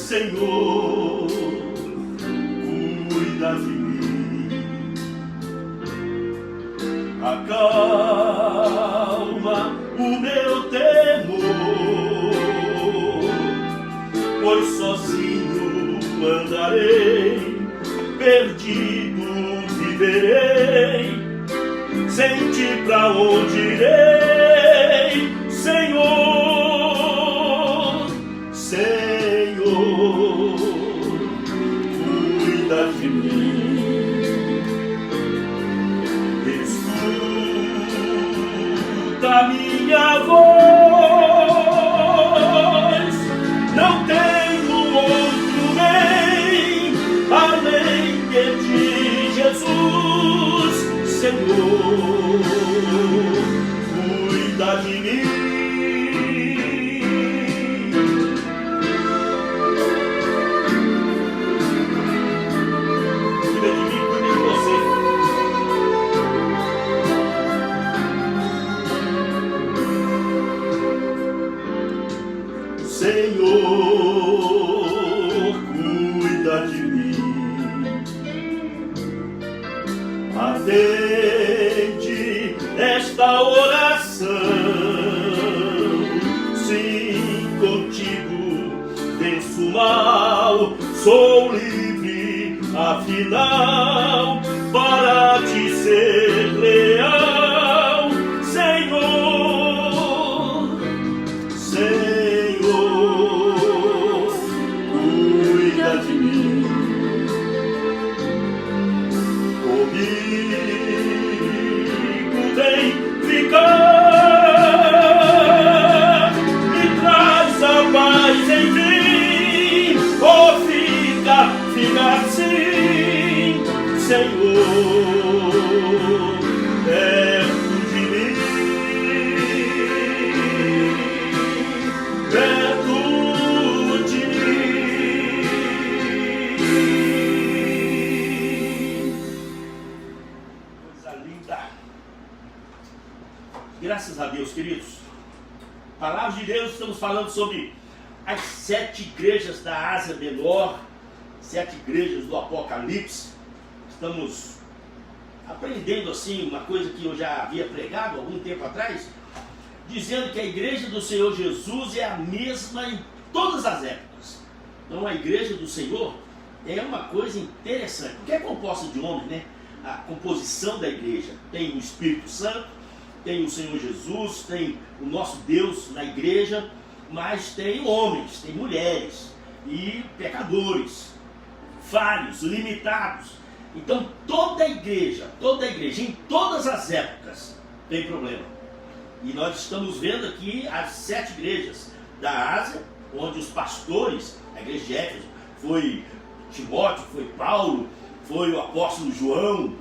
Senhor, cuida de mim, acalma o meu temor, pois sozinho andarei, perdido viverei, sem ti pra onde irei, Senhor, Senhor, cuida de mim, escuta minha voz, não tenho outro bem além de ti, Jesus, Senhor, cuida de mim. Senhor, cuida de mim, atende esta oração, sim, contigo venço o mal, sou livre, afinal, para te ser leal, Senhor, Senhor, de mim, comigo vem ficar, me traz a paz enfim, oh, fica assim, Senhor, perto de mim, perto de mim. Graças a Deus, queridos. Palavra de Deus, estamos falando sobre as 7 igrejas da Ásia Menor, 7 igrejas do Apocalipse. Estamos aprendendo assim uma coisa que eu já havia pregado algum tempo atrás, dizendo que a igreja do Senhor Jesus é a mesma em todas as épocas. Então a igreja do Senhor é uma coisa interessante, porque é composta de homens, né? A composição da igreja tem o Espírito Santo, tem o Senhor Jesus, tem o nosso Deus na igreja, mas tem homens, tem mulheres e pecadores, falhos, limitados. Então toda a igreja, em todas as épocas, tem problema. E nós estamos vendo aqui as 7 igrejas da Ásia, onde os pastores, a igreja de Éfeso, foi Timóteo, foi Paulo, foi o apóstolo João,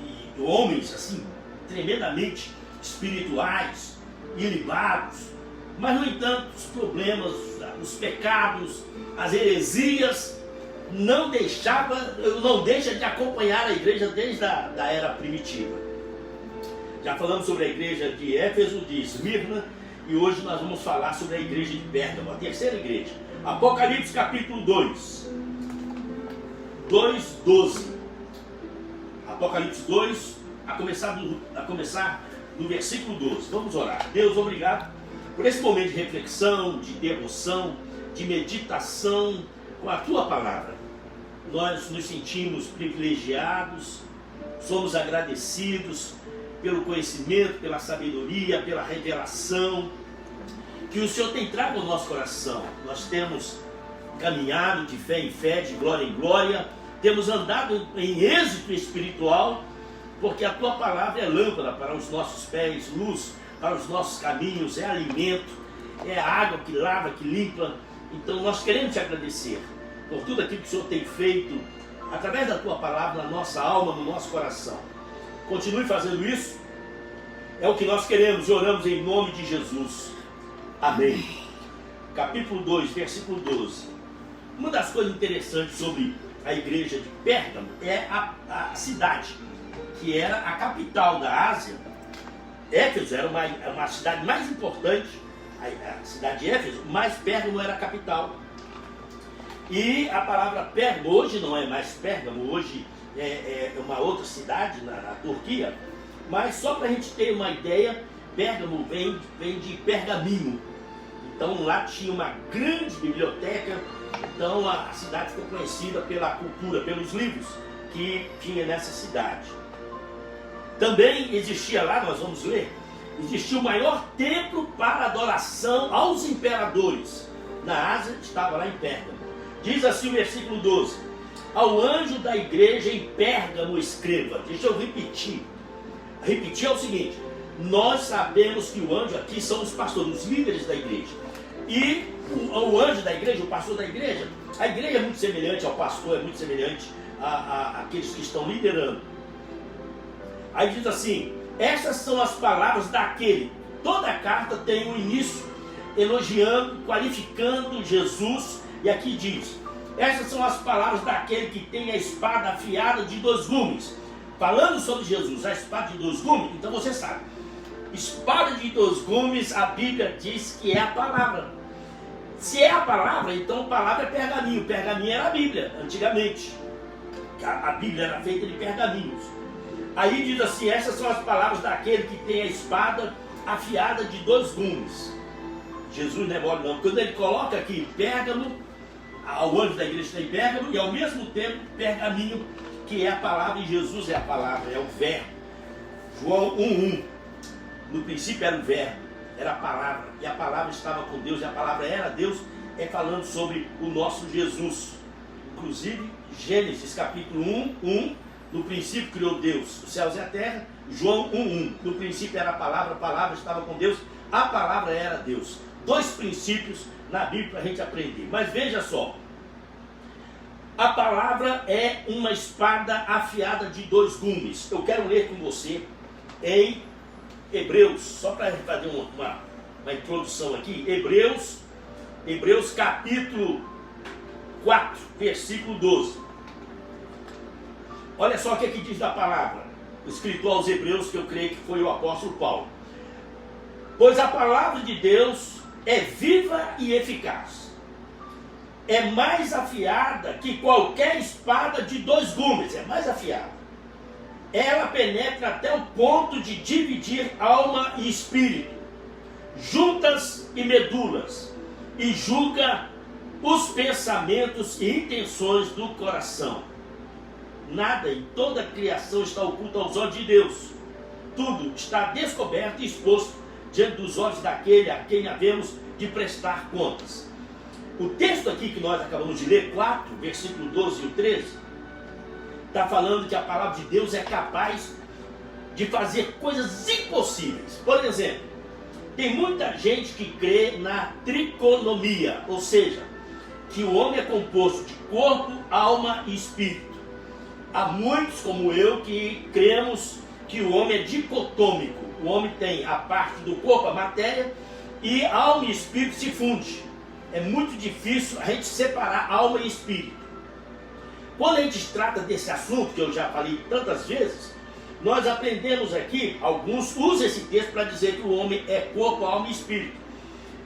e homens assim, tremendamente espirituais, ilibados, mas no entanto os problemas, os pecados, as heresias não deixa de acompanhar a igreja desde a era primitiva. Já falamos sobre a igreja de Éfeso, de Esmirna, e hoje nós vamos falar sobre a igreja de Pérgamo, a terceira igreja. Apocalipse capítulo 2, 2:12. Apocalipse 2, a começar no versículo 12. Vamos orar. Deus, obrigado por esse momento de reflexão, de devoção, de meditação com a Tua palavra. Nós nos sentimos privilegiados, somos agradecidos pelo conhecimento, pela sabedoria, pela revelação que o Senhor tem trago ao nosso coração. Nós temos caminhado de fé em fé, de glória em glória, temos andado em êxito espiritual, porque a Tua palavra é lâmpada para os nossos pés, luz para os nossos caminhos, é alimento, é a água que lava, que limpa. Então nós queremos Te agradecer por tudo aquilo que o Senhor tem feito através da Tua palavra na nossa alma, no nosso coração. Continue fazendo isso, é o que nós queremos e oramos em nome de Jesus. Amém. Capítulo 2, versículo 12. Uma das coisas interessantes sobre a igreja de Pérgamo é a cidade, que era a capital da Ásia. Éfeso era uma cidade mais importante, a cidade de Éfeso, mas Pérgamo era a capital. E a palavra Pérgamo hoje não é mais Pérgamo, hoje é uma outra cidade na Turquia, mas só para a gente ter uma ideia, Pérgamo vem de pergaminho. Então lá tinha uma grande biblioteca, então a cidade ficou conhecida pela cultura, pelos livros que tinha nessa cidade. Também existia lá, nós vamos ler, existia o maior templo para adoração aos imperadores. Na Ásia, estava lá em Pérgamo. Diz assim o versículo 12: ao anjo da igreja em Pérgamo escreva. Deixa eu repetir. Repetir é o seguinte: nós sabemos que o anjo aqui são os pastores, os líderes da igreja. E o anjo da igreja, o pastor da igreja, a igreja é muito semelhante ao pastor, é muito semelhante àqueles que estão liderando. Aí diz assim: essas são as palavras daquele. Toda a carta tem um início elogiando, qualificando Jesus. E aqui diz: essas são as palavras daquele que tem a espada afiada de 2 gumes. Falando sobre Jesus, a espada de 2 gumes, então você sabe, espada de 2 gumes, a Bíblia diz que é a palavra. Se é a palavra, então a palavra é pergaminho. Pergaminho era a Bíblia, antigamente. A Bíblia era feita de pergaminhos. Aí diz assim: essas são as palavras daquele que tem a espada afiada de 2 gumes. Jesus não é mole não. Quando ele coloca aqui Pérgamo, ao anjo da igreja tem Pérgamo, e ao mesmo tempo pergaminho, que é a palavra, e Jesus é a palavra, é o verbo. João 1:1. No princípio era o verbo, era a palavra, e a palavra estava com Deus, e a palavra era Deus, é falando sobre o nosso Jesus. Inclusive, Gênesis capítulo 1:1, no princípio criou Deus os céus e a terra. João 1:1, no princípio era a palavra estava com Deus, a palavra era Deus. 2 princípios na Bíblia para a gente aprender. Mas veja só, a palavra é uma espada afiada de 2 gumes. Eu quero ler com você em Hebreus, só para fazer uma introdução aqui. Hebreus capítulo 4, versículo 12. Olha só o que diz da palavra, escrito aos Hebreus, que eu creio que foi o apóstolo Paulo. Pois a palavra de Deus é viva e eficaz, é mais afiada que qualquer espada de 2 gumes, é mais afiada. Ela penetra até o ponto de dividir alma e espírito, juntas e medulas, e julga os pensamentos e intenções do coração. Nada em toda a criação está oculto aos olhos de Deus. Tudo está descoberto e exposto diante dos olhos daquele a quem havemos de prestar contas. O texto aqui que nós acabamos de ler, 4, versículo 12 e 13, está falando que a palavra de Deus é capaz de fazer coisas impossíveis. Por exemplo, tem muita gente que crê na tricotomia, ou seja, que o homem é composto de corpo, alma e espírito. Há muitos, como eu, que cremos que o homem é dicotômico. O homem tem a parte do corpo, a matéria, e alma e espírito se fundem. É muito difícil a gente separar alma e espírito. Quando a gente trata desse assunto, que eu já falei tantas vezes, nós aprendemos aqui, alguns usam esse texto para dizer que o homem é corpo, alma e espírito.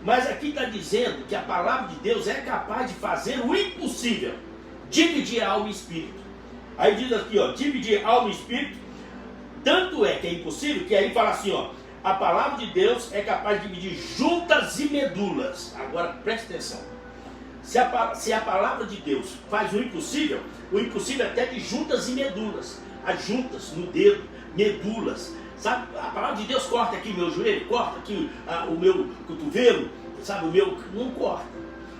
Mas aqui está dizendo que a palavra de Deus é capaz de fazer o impossível, dividir alma e espírito. Aí diz aqui, ó, dividir alma e espírito, tanto é que é impossível, que aí fala assim, ó, a palavra de Deus é capaz de dividir juntas e medulas. Agora preste atenção. Se a palavra de Deus faz o impossível é até de juntas e medulas. As juntas no dedo, medulas. Sabe, a palavra de Deus corta aqui meu joelho, corta aqui o meu cotovelo, sabe, o meu não corta.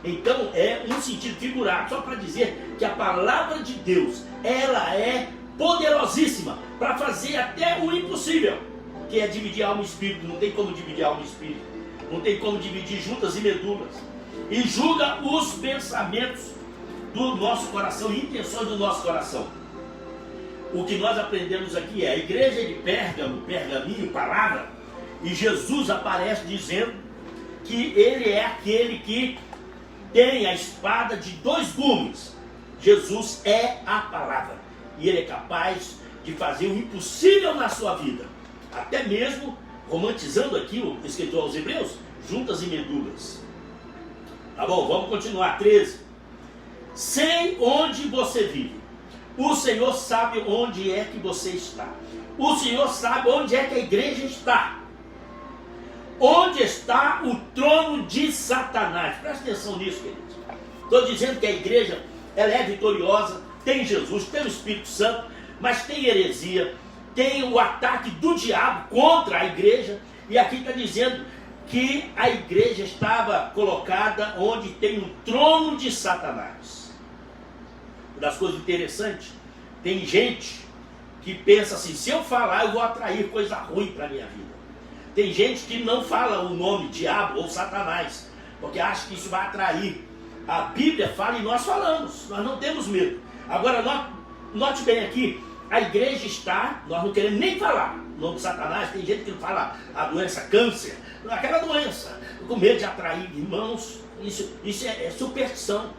Então é um sentido figurado, só para dizer que a palavra de Deus, ela é poderosíssima para fazer até o impossível, que é dividir alma e espírito. Não tem como dividir alma e espírito, não tem como dividir juntas e medulas. E julga os pensamentos do nosso coração e intenções do nosso coração. O que nós aprendemos aqui é a igreja de Pérgamo, pergaminho, palavra, e Jesus aparece dizendo que ele é aquele que tem a espada de 2 gumes. Jesus é a palavra, e ele é capaz de fazer o impossível na sua vida, até mesmo romantizando aqui o escritor aos Hebreus, juntas e medulas. Tá bom, vamos continuar. 13. sei onde você vive. O Senhor sabe onde é que você está. O Senhor sabe onde é que a igreja está. Onde está o trono de Satanás? Presta atenção nisso, queridos. Estou dizendo que a igreja, ela é vitoriosa, tem Jesus, tem o Espírito Santo, mas tem heresia, tem o ataque do diabo contra a igreja. E aqui está dizendo que a igreja estava colocada onde tem o trono de Satanás. Uma das coisas interessantes, tem gente que pensa assim, se eu falar eu vou atrair coisa ruim para a minha vida. Tem gente que não fala o nome diabo ou Satanás, porque acha que isso vai atrair. A Bíblia fala e nós falamos, nós não temos medo. Agora, note bem aqui, a igreja está, nós não queremos nem falar o nome de Satanás. Tem gente que não fala a doença câncer, aquela doença, com medo de atrair irmãos. Isso é superstição.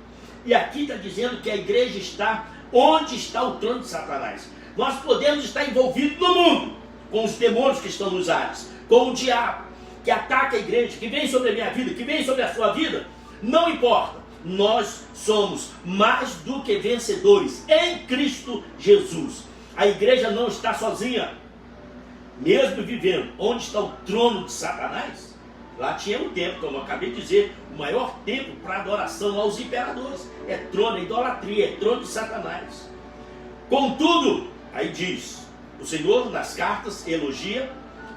E aqui está dizendo que a igreja está onde está o trono de Satanás. Nós podemos estar envolvidos no mundo, com os demônios que estão nos ares, com o diabo, que ataca a igreja, que vem sobre a minha vida, que vem sobre a sua vida. Não importa, nós somos mais do que vencedores em Cristo Jesus. A igreja não está sozinha, mesmo vivendo onde está o trono de Satanás. Lá tinha um templo, como eu acabei de dizer, o maior templo para adoração aos imperadores. É trono, é idolatria, é trono de Satanás. Contudo, aí diz, o Senhor nas cartas elogia,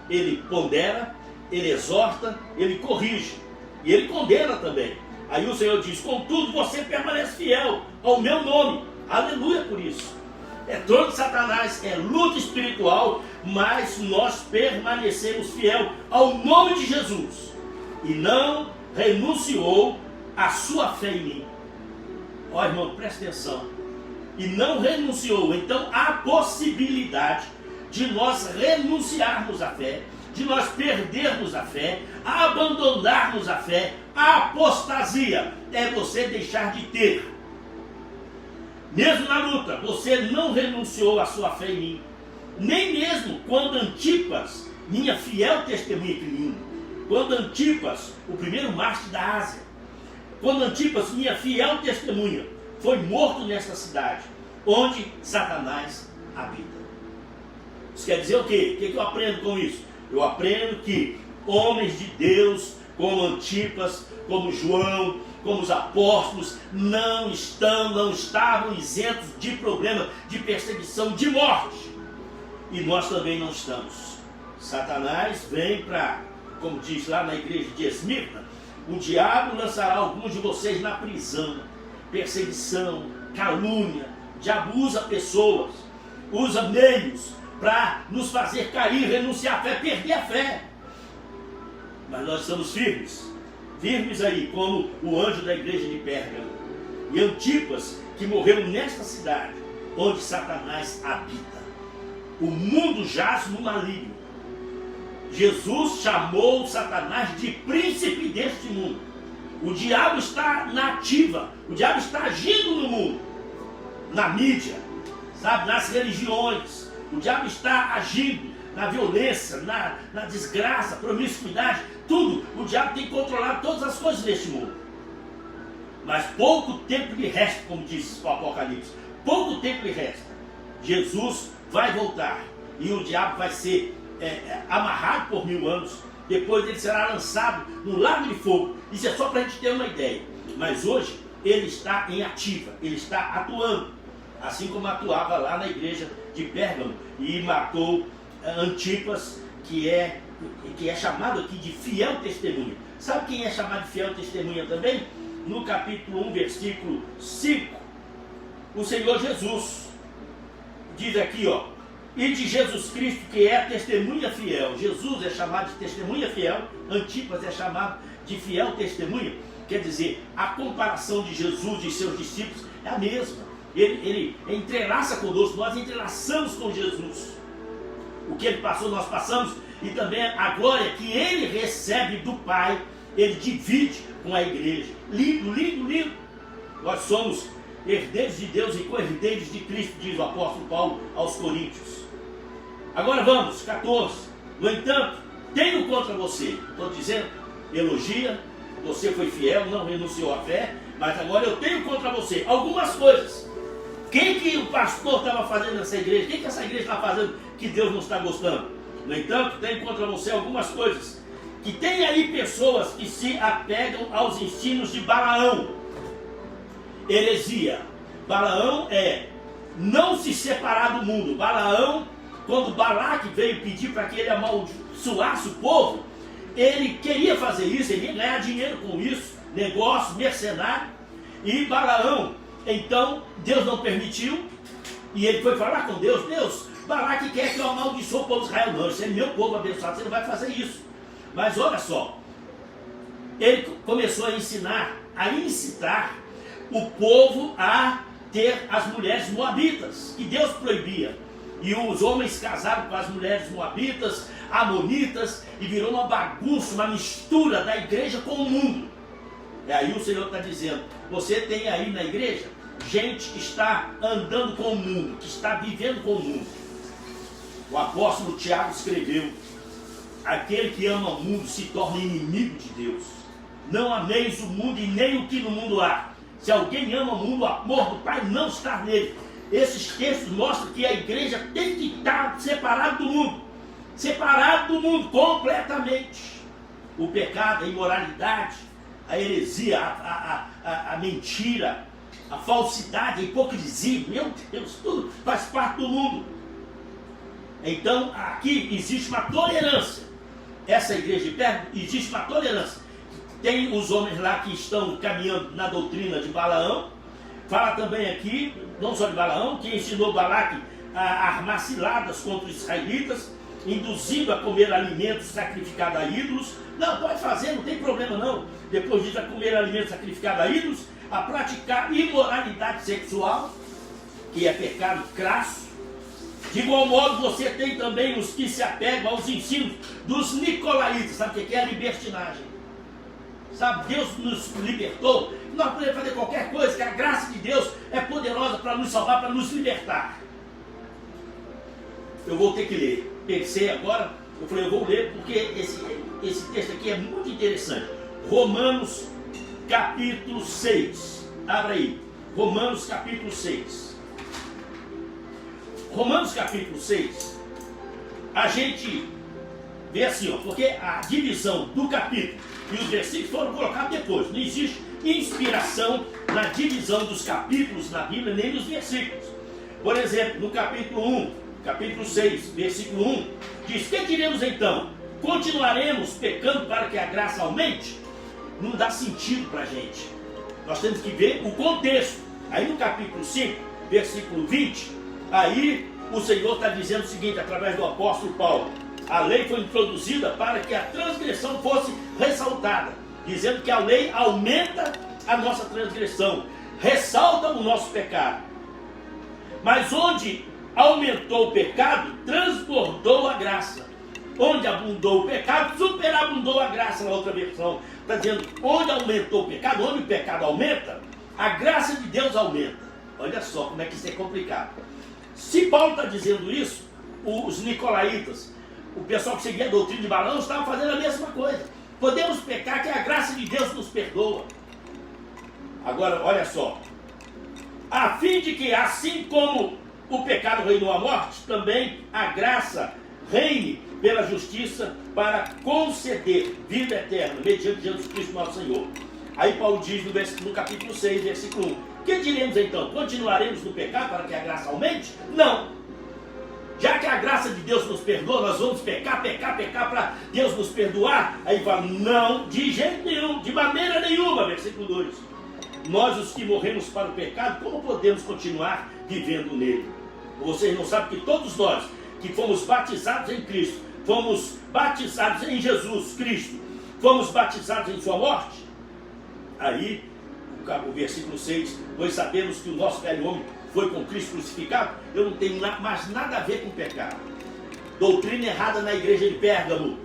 ele pondera, ele exorta, ele corrige e ele condena também. Aí o Senhor diz, contudo você permanece fiel ao meu nome. Aleluia por isso. É trono de Satanás, é luta espiritual, mas nós permanecemos fiel ao nome de Jesus. E não renunciou à sua fé em mim. Ó irmão, presta atenção. E não renunciou. Então há possibilidade de nós renunciarmos à fé, de nós perdermos a fé, abandonarmos a fé. A apostasia é você deixar de ter. Mesmo na luta, você não renunciou à sua fé em mim. Nem mesmo quando Antipas, minha fiel testemunha, que lindo, quando Antipas, o primeiro mártir da Ásia, quando Antipas, minha fiel testemunha, foi morto nesta cidade, onde Satanás habita. Isso quer dizer o quê? O que eu aprendo com isso? Eu aprendo que homens de Deus, como Antipas, como João, como os apóstolos, não estavam isentos de problema, de perseguição, de morte. E nós também não estamos. Satanás vem para, como diz lá na igreja de Esmirna, o diabo lançará alguns de vocês na prisão, perseguição, calúnia. O diabo usa pessoas, usa meios para nos fazer cair, renunciar à fé, perder a fé. Mas nós estamos firmes aí, como o anjo da igreja de Pérgamo e Antipas, que morreram nesta cidade, onde Satanás habita. O mundo jaz no maligno. Jesus chamou Satanás de príncipe deste mundo. O diabo está na ativa, o diabo está agindo no mundo, na mídia, sabe, nas religiões. O diabo está agindo na violência, na desgraça, promiscuidade, tudo. O diabo tem controlado todas as coisas deste mundo. Mas pouco tempo lhe resta, como diz o Apocalipse. Pouco tempo lhe resta. Jesus vai voltar e o diabo vai ser amarrado por 1000 anos. Depois ele será lançado no lago de fogo. Isso é só para a gente ter uma ideia. Mas hoje ele está em ativa, ele está atuando. Assim como atuava lá na igreja de Pérgamo e matou Antipas, que é chamado aqui de fiel testemunha. Sabe quem é chamado de fiel testemunha também? No capítulo 1, versículo 5, o Senhor Jesus diz aqui, ó, e de Jesus Cristo, que é a testemunha fiel. Jesus é chamado de testemunha fiel, Antipas é chamado de fiel testemunha. Quer dizer, a comparação de Jesus e seus discípulos é a mesma. Ele entrelaça conosco, nós entrelaçamos com Jesus. O que ele passou, nós passamos, e também a glória que ele recebe do Pai, ele divide com a igreja. Lindo, lindo, lindo. Nós somos herdeiros de Deus e co-herdeiros de Cristo, diz o apóstolo Paulo aos Coríntios. Agora vamos, 14. No entanto, tenho contra você, estou dizendo, elogia, você foi fiel, não renunciou à fé, Mas agora eu tenho contra você algumas coisas. Que o pastor estava fazendo nessa igreja? Que essa igreja está fazendo que Deus não está gostando? No entanto, tenho contra você algumas coisas. Que tem aí pessoas que se apegam aos ensinos de Balaão. Heresia. Balaão é não se separar do mundo. Balaão, quando Balaque veio pedir para que ele amaldiçoasse o povo, ele queria fazer isso, ele ia ganhar dinheiro com isso, negócio, mercenário. E Balaão, então, Deus não permitiu, e ele foi falar com Deus: Deus, Balaque quer que eu amaldiçoe o povo de Israel. Não, esse é meu povo abençoado, você não vai fazer isso. Mas olha só, ele começou a ensinar, a incitar o povo a ter as mulheres moabitas, que Deus proibia. E os homens casaram com as mulheres moabitas, amonitas, e virou uma bagunça, uma mistura da igreja com o mundo. E aí o Senhor está dizendo: você tem aí na igreja gente que está andando com o mundo, que está vivendo com o mundo. O apóstolo Tiago escreveu: aquele que ama o mundo se torna inimigo de Deus. Não ameis o mundo e nem o que no mundo há. Se alguém ama o mundo, o amor do Pai não está nele. Esses textos mostram que a igreja tem que estar separada do mundo. Separado do mundo completamente. O pecado, a imoralidade, a heresia, a mentira, a falsidade, a hipocrisia, meu Deus, tudo faz parte do mundo. Então aqui existe uma tolerância. Essa igreja de Pérgamo, existe uma tolerância. Tem os homens lá que estão caminhando na doutrina de Balaão. Fala também aqui, não só de Balaão, que ensinou Balaque a armar ciladas contra os israelitas, induzindo a comer alimentos sacrificados a ídolos. Não, pode fazer, não tem problema não. Depois disso, a comer alimentos sacrificados a ídolos, a praticar imoralidade sexual, que é pecado crasso. De igual modo, você tem também os que se apegam aos ensinos dos nicolaítas. Sabe o que é a libertinagem? Sabe, Deus nos libertou. Nós podemos fazer qualquer coisa, que a graça de Deus é poderosa para nos salvar, para nos libertar. Eu vou ter que ler. Pensei agora, eu falei, eu vou ler porque esse texto aqui é muito interessante. Romanos capítulo 6. Abra aí. Romanos capítulo 6. Romanos capítulo 6. A gente vê assim, ó, porque a divisão do capítulo e os versículos foram colocados depois. Não existe inspiração na divisão dos capítulos na Bíblia, nem nos versículos. Por exemplo, no capítulo 1, capítulo 6, versículo 1, diz: que diremos então? Continuaremos pecando para que a graça aumente? Não dá sentido para a gente. Nós temos que ver o contexto. Aí no capítulo 5, versículo 20, aí o Senhor está dizendo o seguinte, através do apóstolo Paulo: a lei foi introduzida para que a transgressão fosse ressaltada, dizendo que a lei aumenta a nossa transgressão, ressalta o nosso pecado. Mas onde aumentou o pecado, transbordou a graça. Onde abundou o pecado, superabundou a graça. Na outra versão está dizendo: onde aumentou o pecado, onde o pecado aumenta, a graça de Deus aumenta. Olha só como é que isso é complicado. Se Paulo está dizendo isso, os nicolaítas, o pessoal que seguia a doutrina de Balaão, estavam fazendo a mesma coisa. Podemos pecar, que a graça de Deus nos perdoa. Agora, olha só. A fim de que, assim como o pecado reinou a morte, também a graça reine pela justiça para conceder vida eterna, mediante Jesus Cristo nosso Senhor. Aí Paulo diz no capítulo 6, versículo 1. Que diremos então? Continuaremos no pecado para que a graça aumente? Não. Já que a graça de Deus nos perdoa, nós vamos pecar para Deus nos perdoar? Aí fala: não, de jeito nenhum, de maneira nenhuma. Versículo 2. Nós, os que morremos para o pecado, como podemos continuar vivendo nele? Vocês não sabem que todos nós que fomos batizados em Cristo, fomos batizados em Jesus Cristo, fomos batizados em sua morte? Aí, o versículo 6, pois sabemos que o nosso velho homem foi com Cristo crucificado. Eu não tenho mais nada a ver com pecado. Doutrina errada na igreja de Pérgamo.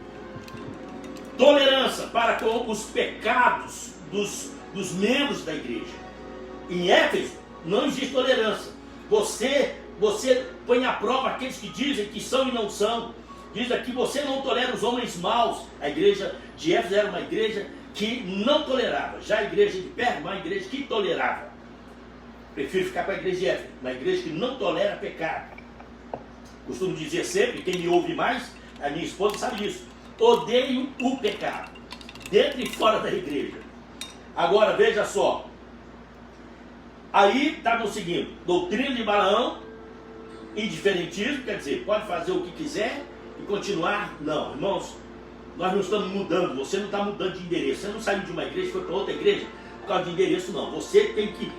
Tolerância para com os pecados dos membros da igreja. Em Éfeso não existe tolerância. Você põe à prova aqueles que dizem que são e não são. Diz aqui: você não tolera os homens maus. A igreja de Éfeso era uma igreja que não tolerava. Já a igreja de Pérgamo é uma igreja que tolerava. Prefiro ficar com a igreja de Éfeso, uma igreja que não tolera pecado. Costumo dizer sempre, quem me ouve mais, a minha esposa sabe disso. Odeio o pecado, dentro e fora da igreja. Agora, veja só. Aí estavam seguindo doutrina de Balaão, indiferentismo, quer dizer, pode fazer o que quiser e continuar. Não, irmãos, nós não estamos mudando, você não está mudando de endereço. Você não saiu de uma igreja e foi para outra igreja por causa de endereço, não. Você tem que,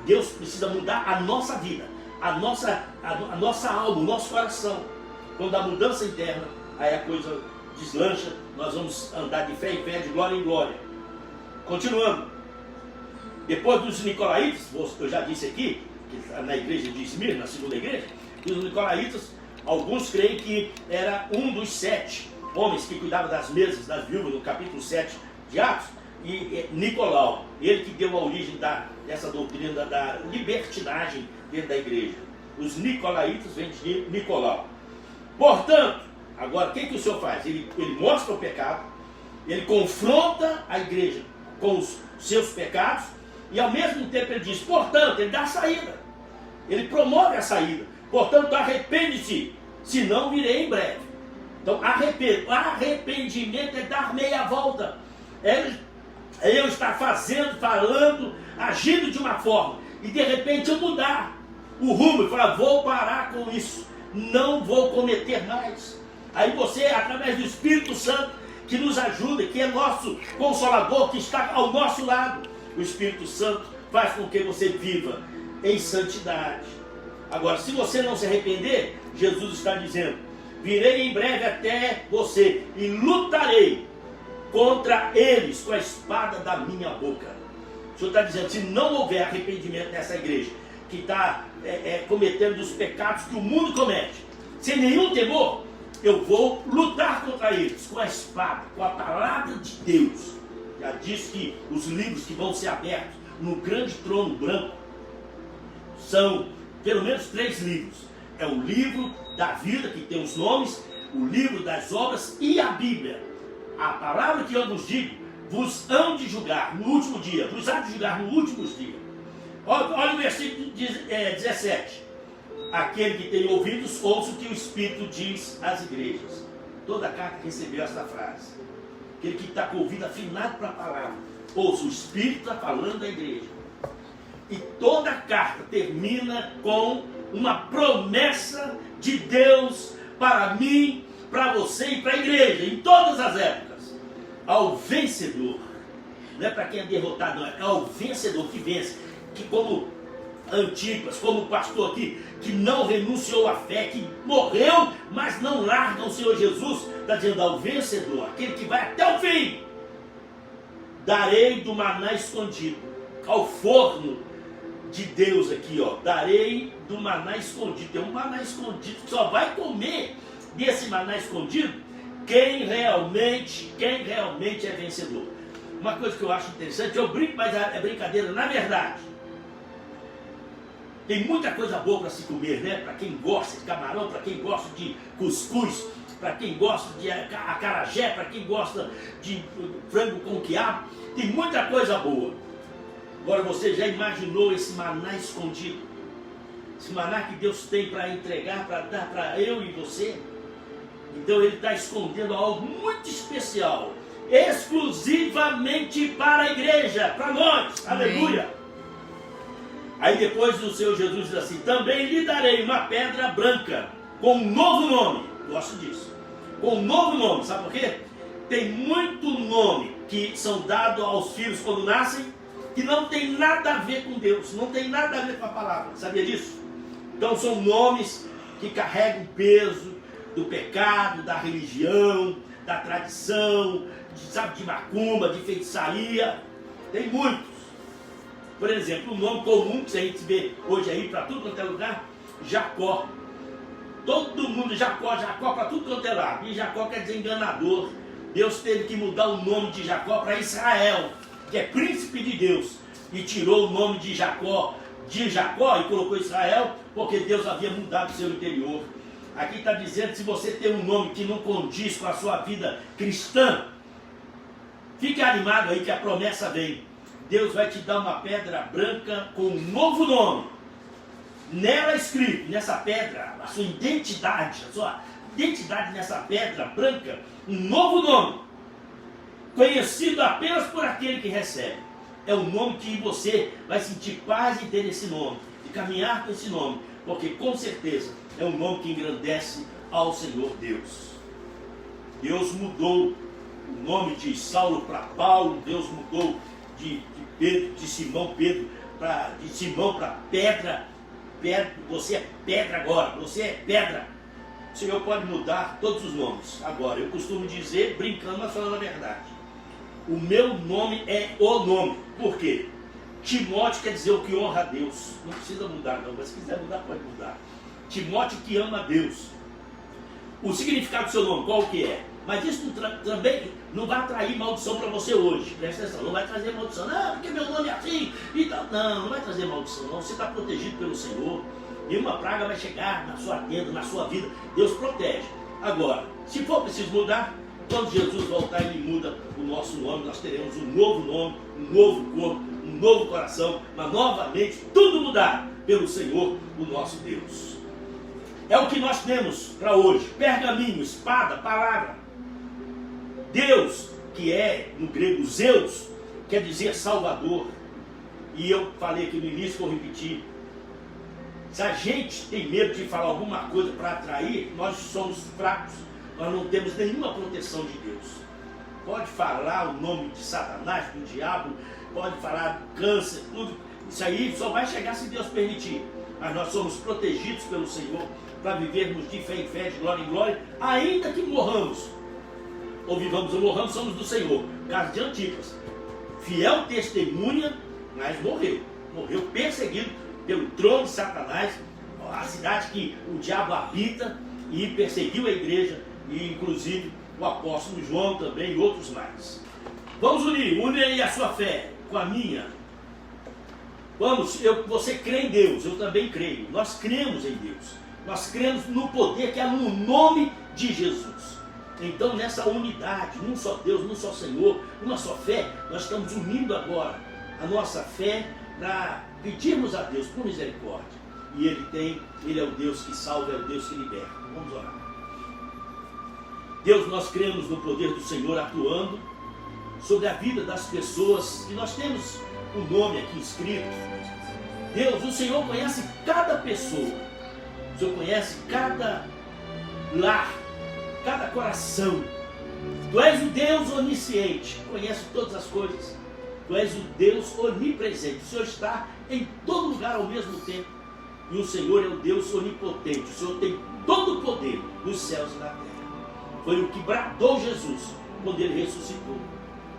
Deus precisa mudar a nossa vida, a nossa alma, o nosso coração. Quando há mudança interna, aí a coisa deslancha, nós vamos andar de fé em fé, de glória em glória. Continuando. Depois dos nicolaítas, eu já disse aqui, que na igreja de Esmirna, na segunda igreja, que os nicolaítas, alguns creem que era um dos 7 homens que cuidavam das mesas das viúvas, no capítulo 7 de Atos, e Nicolau, ele que deu a origem dessa doutrina da libertinagem dentro da igreja. Os nicolaítas vêm de Nicolau. Portanto, agora o que o Senhor faz? Ele mostra o pecado, ele confronta a igreja com os seus pecados, e ao mesmo tempo ele diz, portanto, ele dá a saída, ele promove a saída. Portanto, arrepende-se, senão virei em breve. Então, arrependimento é dar meia volta, é eu estar fazendo, falando, agindo de uma forma, e de repente eu mudar o rumo e falar, vou parar com isso, não vou cometer mais. Aí você, através do Espírito Santo, que nos ajuda, que é nosso consolador, que está ao nosso lado, o Espírito Santo faz com que você viva em santidade. Agora, se você não se arrepender, Jesus está dizendo, virei em breve até você e lutarei contra eles com a espada da minha boca. O Senhor está dizendo, se não houver arrependimento nessa igreja, que está cometendo os pecados que o mundo comete, sem nenhum temor, eu vou lutar contra eles com a espada, com a palavra de Deus. Já disse que os livros que vão ser abertos no grande trono branco são pelo menos 3 livros. É o livro da vida, que tem os nomes, o livro das obras e a Bíblia. A palavra que eu vos digo, vos hão de julgar no último dia, vos há de julgar no último dia. Olha o versículo 17. Aquele que tem ouvidos, ouça o que o Espírito diz às igrejas. Toda carta recebeu esta frase. Aquele que está com o ouvido afinado para a palavra, ouça, o Espírito está falando à igreja. E toda carta termina com uma promessa de Deus para mim, para você e para a igreja, em todas as épocas. Ao vencedor, não é para quem é derrotado, não, é ao vencedor que vence, que como Antipas, como o pastor aqui, que não renunciou à fé, que morreu, mas não larga o Senhor Jesus, está dizendo ao vencedor, aquele que vai até o fim, darei do maná escondido, ao forno de Deus aqui, ó, darei do maná escondido. Tem um maná escondido que só vai comer desse maná escondido quem realmente é vencedor. Uma coisa que eu acho interessante, eu brinco, mas é brincadeira, na verdade. Tem muita coisa boa para se comer, né? Para quem gosta de camarão, para quem gosta de cuscuz, para quem gosta de acarajé, para quem gosta de frango com quiabo, tem muita coisa boa. Agora você já imaginou esse maná escondido? Esse maná que Deus tem para entregar, para dar para eu e você? Então ele está escondendo algo muito especial, exclusivamente para a igreja, para nós. Amém. Aleluia! Aí depois o Senhor Jesus diz assim, também lhe darei uma pedra branca, com um novo nome. Gosto disso. Com um novo nome, sabe por quê? Tem muito nome que são dados aos filhos quando nascem, que não tem nada a ver com Deus, não tem nada a ver com a palavra. Sabia disso? Então são nomes que carregam o peso do pecado, da religião, da tradição, de macumba, de feitiçaria. Tem muitos. Por exemplo, o nome comum que a gente vê hoje aí para tudo quanto é lugar, Jacó. Todo mundo, Jacó para tudo quanto é lado. E Jacó quer dizer enganador. Deus teve que mudar o nome de Jacó para Israel, que é príncipe de Deus. E tirou o nome de Jacó e colocou Israel, porque Deus havia mudado o seu interior. Aqui está dizendo que se você tem um nome que não condiz com a sua vida cristã, Fique animado aí que a promessa vem. Deus vai te dar uma pedra branca com um novo nome. Nela escrito, nessa pedra, a sua identidade nessa pedra branca, um novo nome, conhecido apenas por aquele que recebe. É um nome que você vai sentir paz em ter esse nome, e caminhar com esse nome, porque com certeza é um nome que engrandece ao Senhor Deus. Deus mudou o nome de Saulo para Paulo, Deus mudou de Simão para Pedra. Você é pedra agora, você é pedra. O Senhor pode mudar todos os nomes. Agora, eu costumo dizer, brincando, mas falando a verdade, o meu nome é o nome. Por quê? Timóteo quer dizer o que honra a Deus. Não precisa mudar não, mas se quiser mudar, pode mudar. Timóteo que ama a Deus. O significado do seu nome, qual que é? Mas isso também não vai atrair maldição para você hoje. Presta atenção, não vai trazer maldição. Não, porque meu nome é assim e tal. Não vai trazer maldição não. Você está protegido pelo Senhor. Nenhuma praga vai chegar na sua tenda, na sua vida. Deus protege. Agora, se for preciso mudar, quando Jesus voltar, Ele muda o nosso nome. Nós teremos um novo nome, um novo corpo, um novo coração. Mas novamente, tudo mudar pelo Senhor, o nosso Deus. É o que nós temos para hoje. Pergaminho, espada, palavra. Deus, que é no grego Zeus, quer dizer Salvador. E eu falei aqui no início, vou repetir. Se a gente tem medo de falar alguma coisa para atrair, nós somos fracos. Nós não temos nenhuma proteção de Deus. Pode falar o nome de Satanás, do diabo, pode falar do câncer, tudo. Isso aí só vai chegar se Deus permitir. Mas nós somos protegidos pelo Senhor para vivermos de fé em fé, de glória em glória, ainda que morramos. Ou vivamos ou morramos, somos do Senhor. Caso de Antipas. Fiel testemunha, mas morreu. Morreu perseguido pelo trono de Satanás, a cidade que o diabo habita, e perseguiu a igreja, e inclusive o apóstolo João também e outros mais. Vamos une aí a sua fé com a minha. Vamos, você crê em Deus, eu também creio. Nós cremos em Deus. Nós cremos no poder que é no nome de Jesus. Então, nessa unidade, num só Deus, num só Senhor, numa só fé, nós estamos unindo agora a nossa fé para pedirmos a Deus por misericórdia. E Ele é o Deus que salva, é o Deus que liberta. Vamos orar. Deus, nós cremos no poder do Senhor atuando sobre a vida das pessoas que nós temos o nome aqui escrito. Deus, o Senhor conhece cada pessoa. O Senhor conhece cada lar, cada coração. Tu és o Deus onisciente, conhece todas as coisas. Tu és o Deus onipresente. O Senhor está em todo lugar ao mesmo tempo. E o Senhor é o Deus onipotente. O Senhor tem todo o poder nos céus e na terra. Foi o que bradou Jesus quando Ele ressuscitou.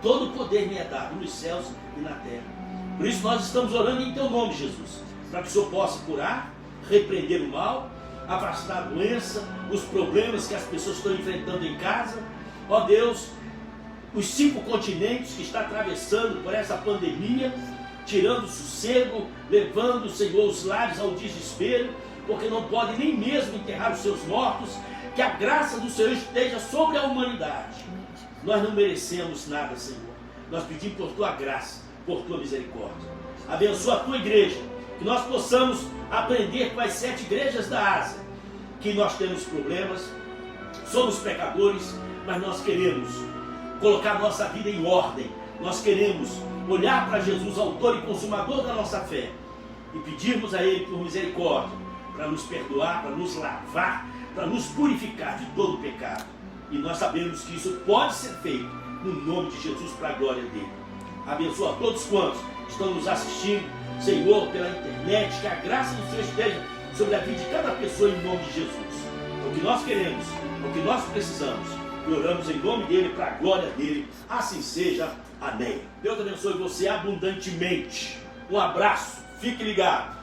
Todo o poder me é dado nos céus e na terra. Por isso nós estamos orando em Teu nome, Jesus, para que o Senhor possa curar, repreender o mal, afastar a doença, os problemas que as pessoas estão enfrentando em casa. Ó Deus, os 5 continentes que está atravessando por essa pandemia, tirando o sossego, levando, Senhor, os lares ao desespero, porque não podem nem mesmo enterrar os seus mortos. Que a graça do Senhor esteja sobre a humanidade. Nós não merecemos nada, Senhor. Nós pedimos por Tua graça, por Tua misericórdia. Abençoa a Tua igreja, que nós possamos aprender com as 7 igrejas da Ásia, que nós temos problemas, somos pecadores, mas nós queremos colocar nossa vida em ordem. Nós queremos olhar para Jesus, autor e consumador da nossa fé, e pedirmos a Ele por misericórdia, para nos perdoar, para nos lavar, para nos purificar de todo o pecado. E nós sabemos que isso pode ser feito no nome de Jesus, para a glória dele. Abençoa a todos quantos estão nos assistindo, Senhor, pela internet, que a graça do Senhor esteja sobre a vida de cada pessoa em nome de Jesus. O que nós queremos, o que nós precisamos, e oramos em nome dele, para a glória dele. Assim seja. Amém. Deus abençoe você abundantemente. Um abraço, fique ligado.